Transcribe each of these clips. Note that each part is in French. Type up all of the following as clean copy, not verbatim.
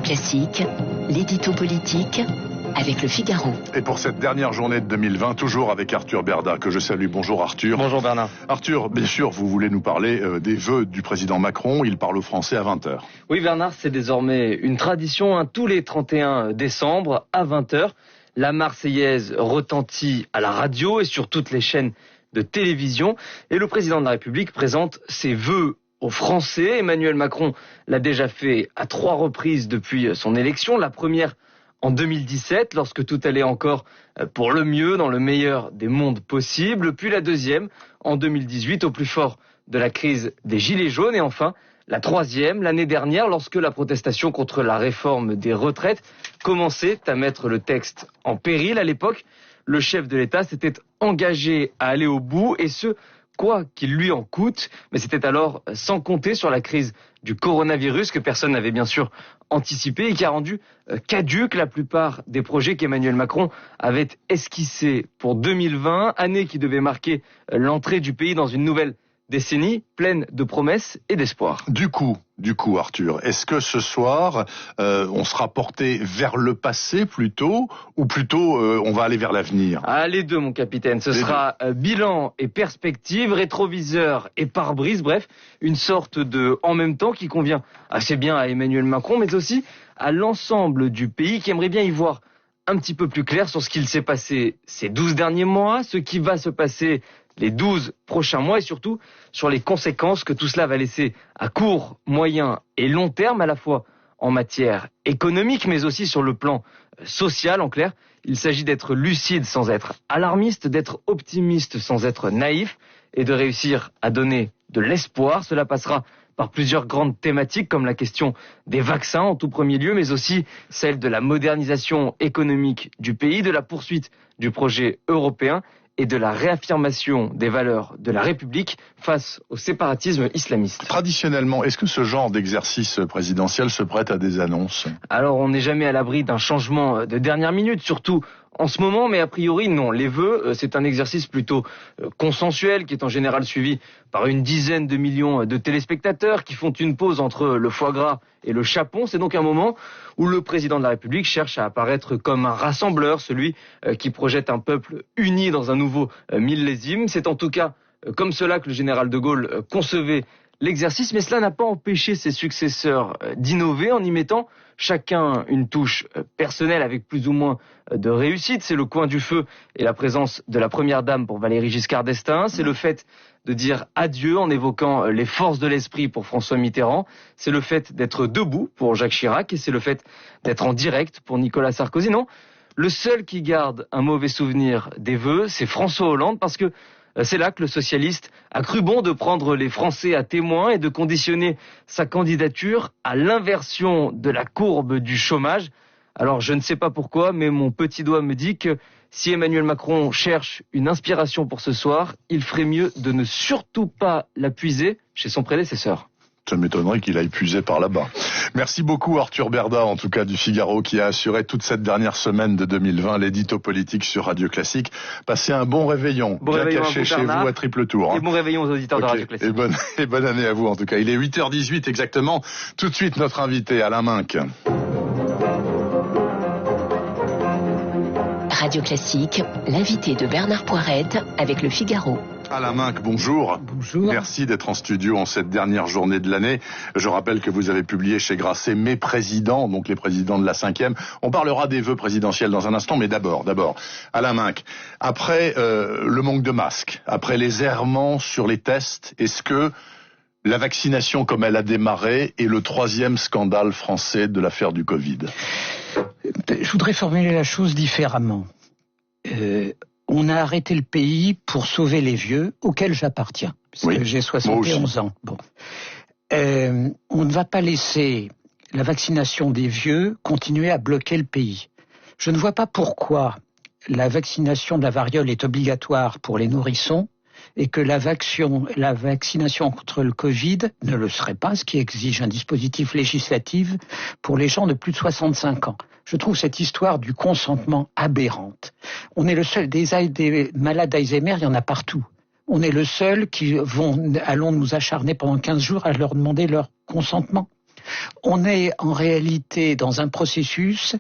Classique, l'édito politique avec Le Figaro. Et pour cette dernière journée de 2020, toujours avec Arthur Berda, que je salue. Bonjour Arthur. Bonjour Bernard. Arthur, bien sûr, vous voulez nous parler des vœux du président Macron. Il parle aux Français à 20h. Oui Bernard, c'est désormais une tradition. Tous les 31 décembre à 20h, la Marseillaise retentit à la radio et sur toutes les chaînes de télévision. Et le président de la République présente ses vœux aux Français. Emmanuel Macron l'a déjà fait à 3 reprises depuis son élection. La première en 2017, lorsque tout allait encore pour le mieux, dans le meilleur des mondes possibles. Puis la deuxième en 2018, au plus fort de la crise des Gilets jaunes. Et enfin, la troisième, l'année dernière, lorsque la protestation contre la réforme des retraites commençait à mettre le texte en péril. À l'époque, le chef de l'État s'était engagé à aller au bout, et ce, quoi qu'il lui en coûte. Mais c'était alors sans compter sur la crise du coronavirus que personne n'avait bien sûr anticipé et qui a rendu caduque la plupart des projets qu'Emmanuel Macron avait esquissés pour 2020, année qui devait marquer l'entrée du pays dans une nouvelle décennie pleine de promesses et d'espoir. Du coup, Arthur, est-ce que ce soir, on sera porté vers le passé plutôt, ou plutôt on va aller vers l'avenir ? Les deux, mon capitaine. Ce sera bilan et perspective, rétroviseur et pare-brise, bref, une sorte de en même temps qui convient assez bien à Emmanuel Macron, mais aussi à l'ensemble du pays qui aimerait bien y voir un petit peu plus clair sur ce qu'il s'est passé ces 12 derniers mois, ce qui va se passer les 12 prochains mois et surtout sur les conséquences que tout cela va laisser à court, moyen et long terme, à la fois en matière économique mais aussi sur le plan social. En clair, il s'agit d'être lucide sans être alarmiste, d'être optimiste sans être naïf et de réussir à donner de l'espoir. Cela passera par plusieurs grandes thématiques comme la question des vaccins en tout premier lieu, mais aussi celle de la modernisation économique du pays, de la poursuite du projet européen et de la réaffirmation des valeurs de la République face au séparatisme islamiste. Traditionnellement, est-ce que ce genre d'exercice présidentiel se prête à des annonces ? Alors, on n'est jamais à l'abri d'un changement de dernière minute, surtout en ce moment, mais a priori, non. Les vœux, c'est un exercice plutôt consensuel qui est en général suivi par une dizaine de millions de téléspectateurs qui font une pause entre le foie gras et le chapon. C'est donc un moment où le président de la République cherche à apparaître comme un rassembleur, celui qui projette un peuple uni dans un nouveau millésime. C'est en tout cas comme cela que le général de Gaulle concevait l'exercice, mais cela n'a pas empêché ses successeurs d'innover en y mettant chacun une touche personnelle avec plus ou moins de réussite. C'est le coin du feu et la présence de la première dame pour Valéry Giscard d'Estaing. C'est le fait de dire adieu en évoquant les forces de l'esprit pour François Mitterrand. C'est le fait d'être debout pour Jacques Chirac et c'est le fait d'être en direct pour Nicolas Sarkozy. Non, le seul qui garde un mauvais souvenir des vœux, c'est François Hollande, parce que c'est là que le socialiste a cru bon de prendre les Français à témoin et de conditionner sa candidature à l'inversion de la courbe du chômage. Alors je ne sais pas pourquoi, mais mon petit doigt me dit que si Emmanuel Macron cherche une inspiration pour ce soir, il ferait mieux de ne surtout pas la puiser chez son prédécesseur. Ça m'étonnerait qu'il aille puiser par là-bas. Merci beaucoup Arthur Berda, en tout cas du Figaro, qui a assuré toute cette dernière semaine de 2020 l'édito politique sur Radio Classique. Passez un bon réveillon, bien caché chez vous à triple tour. Et bon réveillon aux auditeurs de Radio Classique. Et bonne année à vous en tout cas. Il est 8h18 exactement. Tout de suite notre invité Alain Minc. Radio Classique, l'invité de Bernard Poirette avec Le Figaro. Alain Minc, bonjour. Bonjour. Merci d'être en studio en cette dernière journée de l'année. Je rappelle que vous avez publié chez Grasset Mes présidents, donc les présidents de la 5e. On parlera des vœux présidentiels dans un instant, mais d'abord, Alain Minc, après le manque de masques, après les errements sur les tests, est-ce que la vaccination comme elle a démarré est le 3e scandale français de l'affaire du Covid ? Je voudrais formuler la chose différemment. On a arrêté le pays pour sauver les vieux, auxquels j'appartiens, puisque j'ai 71 ans. Bon. On ne va pas laisser la vaccination des vieux continuer à bloquer le pays. Je ne vois pas pourquoi la vaccination de la variole est obligatoire pour les nourrissons et que la vaccination contre le Covid ne le serait pas, ce qui exige un dispositif législatif pour les gens de plus de 65 ans. Je trouve cette histoire du consentement aberrante. On est le seul, des malades d'Alzheimer, il y en a partout. On est le seul qui allons nous acharner pendant 15 jours à leur demander leur consentement. On est en réalité dans un processus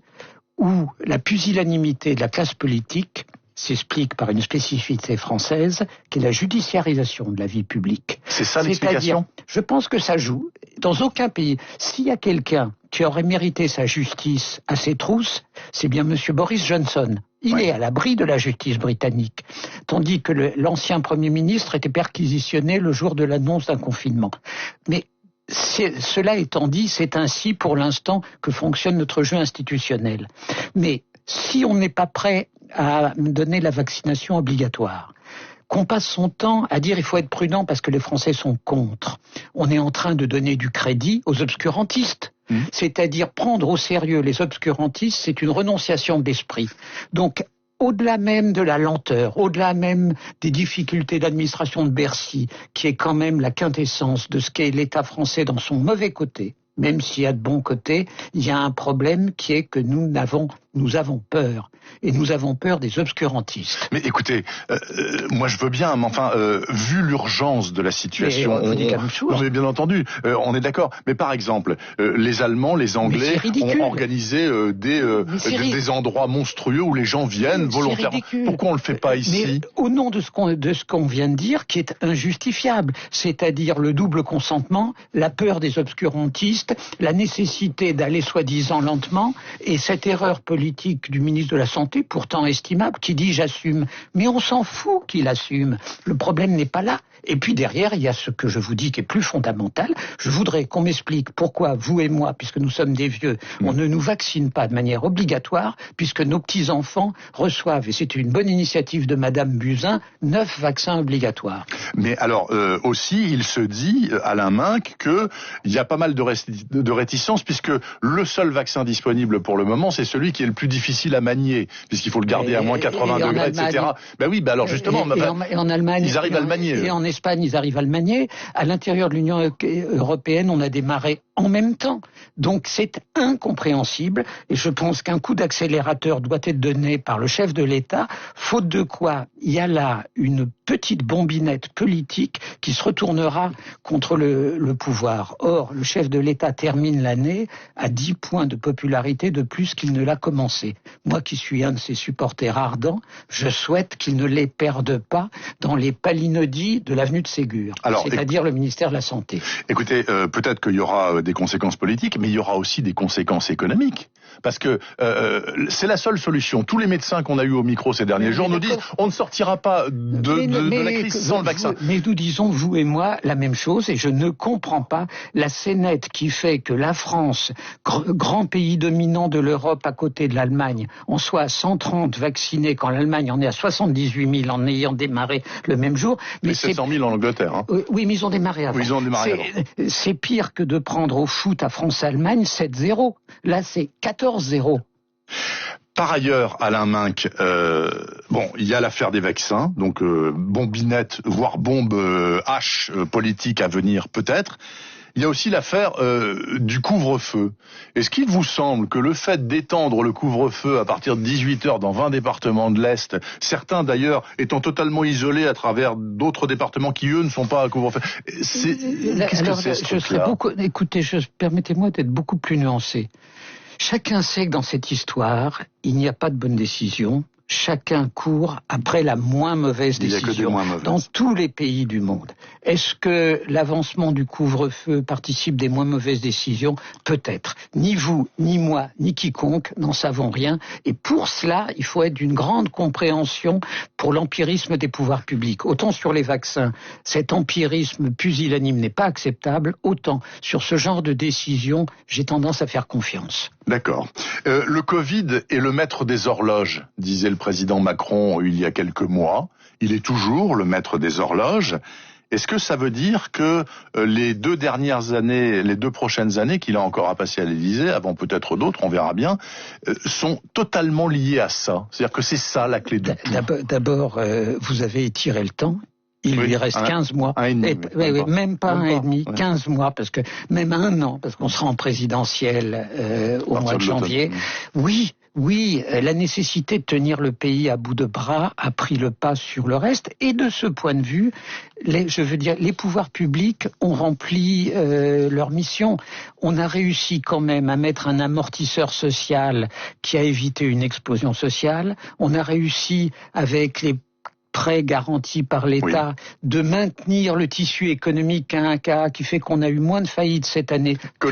où la pusillanimité de la classe politique s'explique par une spécificité française, qui est la judiciarisation de la vie publique. C'est ça l'explication ? Je pense que ça joue. Dans aucun pays, s'il y a quelqu'un qui aurait mérité sa justice à ses trousses, c'est bien monsieur Boris Johnson. Il est à l'abri de la justice britannique, tandis que l'ancien Premier ministre était perquisitionné le jour de l'annonce d'un confinement. Mais cela étant dit, c'est ainsi pour l'instant que fonctionne notre jeu institutionnel. Mais si on n'est pas prêt à donner la vaccination obligatoire, qu'on passe son temps à dire il faut être prudent parce que les Français sont contre, on est en train de donner du crédit aux obscurantistes. C'est-à-dire prendre au sérieux les obscurantistes, c'est une renonciation d'esprit. Donc, au-delà même de la lenteur, au-delà même des difficultés d'administration de Bercy, qui est quand même la quintessence de ce qu'est l'État français dans son mauvais côté, même s'il y a de bons côtés, il y a un problème qui est que nous avons peur. Et nous avons peur des obscurantistes. Mais écoutez, moi je veux bien, mais enfin, vu l'urgence de la situation... Mais vous dites la même chose. Non mais bien entendu, on est d'accord. Mais par exemple, les Allemands, les Anglais ont organisé des endroits monstrueux où les gens viennent volontairement. Pourquoi on le fait pas ici ? Mais au nom de ce qu'on vient de dire, qui est injustifiable, c'est-à-dire le double consentement, la peur des obscurantistes, la nécessité d'aller soi-disant lentement, et cette erreur politique du ministre de la Santé, pourtant estimable, qui dit j'assume. Mais on s'en fout qu'il assume. Le problème n'est pas là. Et puis derrière, il y a ce que je vous dis qui est plus fondamental. Je voudrais qu'on m'explique pourquoi vous et moi, puisque nous sommes des vieux, on ne nous vaccine pas de manière obligatoire, puisque nos petits-enfants reçoivent, et c'est une bonne initiative de Madame Buzyn, 9 vaccins obligatoires. Mais alors, aussi, il se dit, Alain Minc, qu'il y a pas mal de réticences, puisque le seul vaccin disponible pour le moment, c'est celui qui est le plus difficile à manier, puisqu'il faut le garder à moins 80 degrés, etc. Ben oui, ben alors justement, et en Allemagne, ils arrivent à le manier. Et en Espagne, ils arrivent à le manier. À l'intérieur de l'Union européenne, on a démarré en même temps. Donc c'est incompréhensible et je pense qu'un coup d'accélérateur doit être donné par le chef de l'État, faute de quoi il y a là une petite bombinette politique qui se retournera contre le pouvoir. Or, le chef de l'État termine l'année à 10 points de popularité de plus qu'il ne l'a commencé. Moi qui suis un de ses supporters ardents, je souhaite qu'il ne les perde pas dans les palinodies de l'avenue de Ségur, c'est-à-dire le ministère de la Santé. Écoutez, peut-être qu'il y aura des conséquences politiques, mais il y aura aussi des conséquences économiques. Parce que c'est la seule solution. Tous les médecins qu'on a eu au micro ces derniers jours nous disent on ne sortira pas de la crise sans le vaccin. Mais nous disons, vous et moi, la même chose, et je ne comprends pas la scénette qui fait que la France, grand pays dominant de l'Europe à côté de l'Allemagne, en soit à 130 vaccinés quand l'Allemagne en est à 78 000 en ayant démarré le même jour. Mais 700 000 en Angleterre. Hein. Oui, mais ils ont démarré avant. Oui, ils ont démarré avant. C'est pire que de prendre au foot à France-Allemagne 7-0. Là, c'est 14-0. Par ailleurs, Alain Minc, il y a l'affaire des vaccins, donc bombinette, voire bombe H politique à venir peut-être. Il y a aussi l'affaire du couvre-feu. Est-ce qu'il vous semble que le fait d'étendre le couvre-feu à partir de 18h dans 20 départements de l'Est, certains d'ailleurs étant totalement isolés à travers d'autres départements qui eux ne sont pas à couvre-feu, qu'est-ce que c'est ce truc-là ? Écoutez, permettez-moi d'être beaucoup plus nuancé. Chacun sait que dans cette histoire, il n'y a pas de bonne décision. Chacun court après la moins mauvaise décision dans tous les pays du monde. Est-ce que l'avancement du couvre-feu participe des moins mauvaises décisions ? Peut-être. Ni vous, ni moi, ni quiconque n'en savons rien. Et pour cela, il faut être d'une grande compréhension pour l'empirisme des pouvoirs publics. Autant sur les vaccins, cet empirisme pusillanime n'est pas acceptable, autant sur ce genre de décision, j'ai tendance à faire confiance. D'accord. Le Covid est le maître des horloges, disait le président Macron il y a quelques mois. Il est toujours le maître des horloges. Est-ce que ça veut dire que les 2 dernières années, les 2 prochaines années qu'il a encore à passer à l'Élysée, avant peut-être d'autres, on verra bien, sont totalement liées à ça? C'est-à-dire que c'est ça la clé de tout. D'abord, vous avez étiré le temps. Il lui reste 15 mois. Un et demi. Même pas un et demi, 15 mois, parce que même un an, parce qu'on sera en présidentielle au mois de janvier. Oui, Oui, la nécessité de tenir le pays à bout de bras a pris le pas sur le reste. Et de ce point de vue, les pouvoirs publics ont rempli leur mission. On a réussi quand même à mettre un amortisseur social qui a évité une explosion sociale. On a réussi avec les prêts garantis par l'État, de maintenir le tissu économique à un cas qui fait qu'on a eu moins de faillites cette année que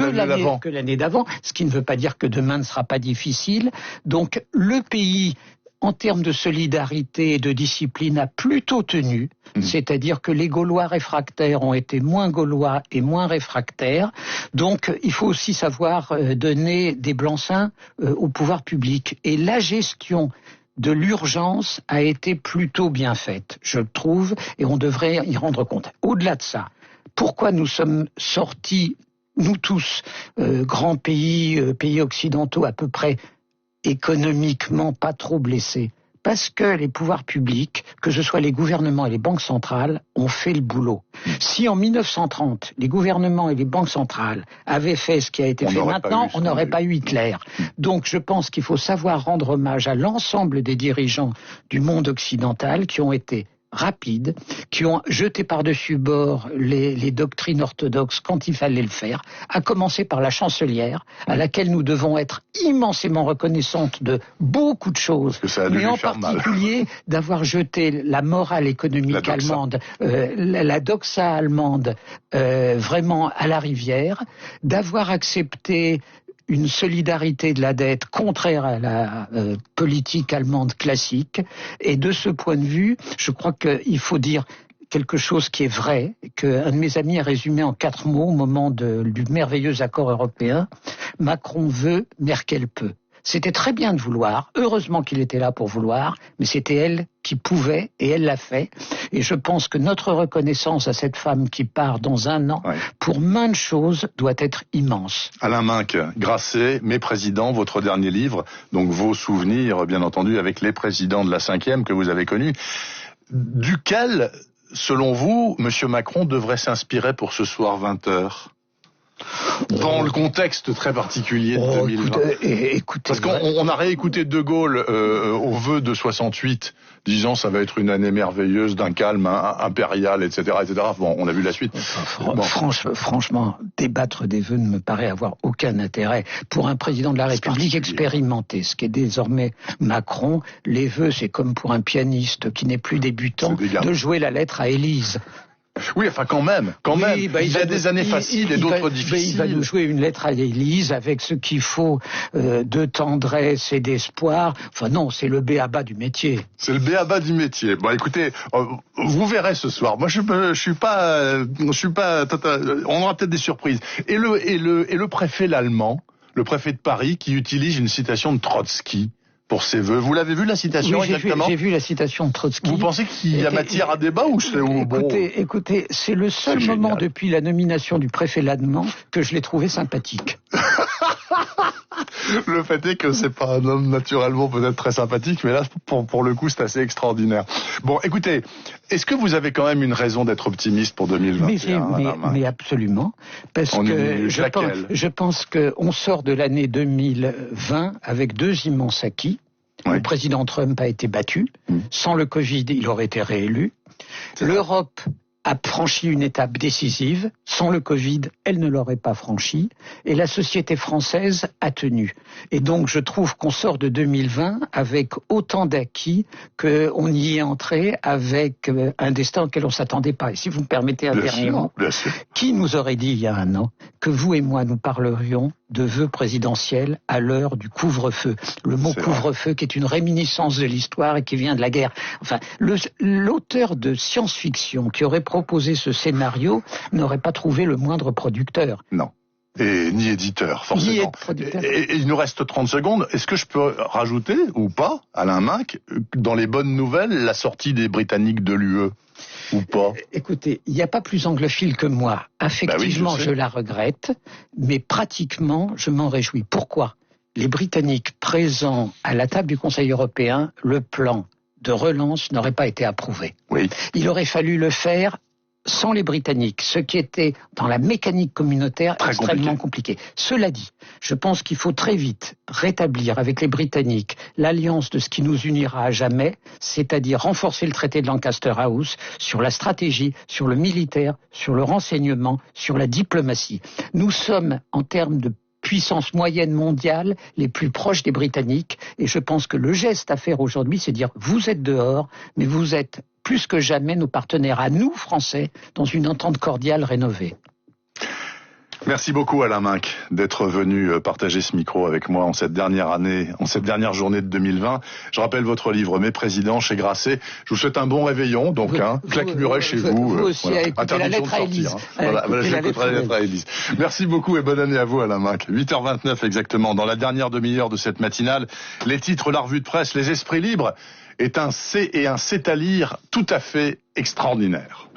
l'année d'avant, ce qui ne veut pas dire que demain ne sera pas difficile. Donc le pays, en termes de solidarité et de discipline, a plutôt tenu, c'est-à-dire que les Gaulois réfractaires ont été moins Gaulois et moins réfractaires. Donc il faut aussi savoir donner des blancs-seings au pouvoir public. Et la gestion de l'urgence a été plutôt bien faite, je le trouve, et on devrait y rendre compte. Au-delà de ça, pourquoi nous sommes sortis, nous tous, grands pays occidentaux à peu près économiquement pas trop blessés? Parce que les pouvoirs publics, que ce soit les gouvernements et les banques centrales, ont fait le boulot. Si en 1930, les gouvernements et les banques centrales avaient fait ce qui a été fait maintenant, on n'aurait pas eu Hitler. Donc je pense qu'il faut savoir rendre hommage à l'ensemble des dirigeants du monde occidental qui ont été rapides, qui ont jeté par-dessus bord les doctrines orthodoxes quand il fallait le faire, à commencer par la chancelière, à laquelle nous devons être immensément reconnaissantes de beaucoup de choses, mais en particulier d'avoir jeté la morale économique allemande, la doxa allemande, vraiment à la rivière, d'avoir accepté une solidarité de la dette contraire à la politique allemande classique. Et de ce point de vue, je crois qu'il faut dire quelque chose qui est vrai, qu'un de mes amis a résumé en 4 mots au moment du merveilleux accord européen. Macron veut, Merkel peut. C'était très bien de vouloir, heureusement qu'il était là pour vouloir, mais c'était elle qui pouvait, et elle l'a fait. Et je pense que notre reconnaissance à cette femme qui part dans 1 an, pour maintes choses, doit être immense. Alain Minc, Grasset, Mes présidents, votre dernier livre, donc vos souvenirs, bien entendu, avec les présidents de la 5e que vous avez connus, duquel, selon vous, M. Macron devrait s'inspirer pour ce soir 20h ? Dans le contexte très particulier de 2020. Écoutez, parce qu'on a réécouté De Gaulle au vœu de 68, disant ça va être une année merveilleuse d'un calme impérial, etc., etc. Bon, on a vu la suite. Franchement, débattre des vœux ne me paraît avoir aucun intérêt. Pour un président de la République expérimenté, ce qui est désormais Macron, les vœux, c'est comme pour un pianiste qui n'est plus débutant de jouer la lettre à Élise. Oui, enfin quand même. Il y a des années faciles et d'autres difficiles. Il va nous jouer une lettre à l'Élise avec ce qu'il faut de tendresse et d'espoir. Enfin non, c'est le b.a.-ba du métier. C'est le b.a.-ba du métier. Bon, écoutez, vous verrez ce soir. Moi, je suis pas. On aura peut-être des surprises. Et le préfet l'allemand, le préfet de Paris, qui utilise une citation de Trotsky pour ses vœux. Vous l'avez vu la citation exactement ? J'ai vu la citation de Trotsky. Vous pensez qu'il y a matière à débat ou c'est Écoutez, c'est le seul moment depuis la nomination du préfet allemand que je l'ai trouvé sympathique. Le fait est que c'est pas un homme naturellement peut-être très sympathique, mais là, pour le coup, c'est assez extraordinaire. Bon, écoutez, est-ce que vous avez quand même une raison d'être optimiste pour 2021 ? Mais absolument, parce que je pense qu'on sort de l'année 2020 avec 2 immenses acquis. Le président Trump a été battu. Sans le Covid, il aurait été réélu. L'Europe a franchi une étape décisive. Sans le Covid, elle ne l'aurait pas franchie. Et la société française a tenu. Et donc, je trouve qu'on sort de 2020 avec autant d'acquis qu'on y est entré avec un destin auquel on ne s'attendait pas. Et si vous me permettez un dernier mot, qui nous aurait dit il y a 1 an que vous et moi nous parlerions de vœux présidentiels à l'heure du couvre-feu. Le mot couvre-feu qui est une réminiscence de l'histoire et qui vient de la guerre. Enfin, l'auteur de science-fiction qui aurait proposé ce scénario n'aurait pas trouvé le moindre producteur. Non. Et ni éditeur, forcément. Et il nous reste 30 secondes. Est-ce que je peux rajouter, ou pas, Alain Minc, dans les bonnes nouvelles, la sortie des Britanniques de l'UE ? Ou pas ? Écoutez, il n'y a pas plus anglophile que moi. Affectivement, je la regrette, mais pratiquement, je m'en réjouis. Pourquoi ? Les Britanniques présents à la table du Conseil européen, le plan de relance n'aurait pas été approuvé. Oui. Il aurait fallu le faire sans les Britanniques, ce qui était dans la mécanique communautaire extrêmement compliqué. Cela dit, je pense qu'il faut très vite rétablir avec les Britanniques l'alliance de ce qui nous unira à jamais, c'est-à-dire renforcer le traité de Lancaster House sur la stratégie, sur le militaire, sur le renseignement, sur la diplomatie. Nous sommes, en termes de puissance moyenne mondiale, les plus proches des Britanniques, et je pense que le geste à faire aujourd'hui, c'est dire vous êtes dehors, mais vous êtes plus que jamais nos partenaires à nous, Français, dans une entente cordiale rénovée. Merci beaucoup Alain Minc d'être venu partager ce micro avec moi en cette dernière année, en cette dernière journée de 2020. Je rappelle votre livre Mes présidents chez Grasset. Je vous souhaite un bon réveillon, donc claque-muret chez vous. Vous aussi, voilà. Écoutez la lettre à Élise. Voilà, j'écouterai la lettre à Élise. Merci beaucoup et bonne année à vous Alain Minc. 8h29 exactement, dans la dernière demi-heure de cette matinale, les titres, la revue de presse, les esprits libres est un C et un C à lire tout à fait extraordinaire.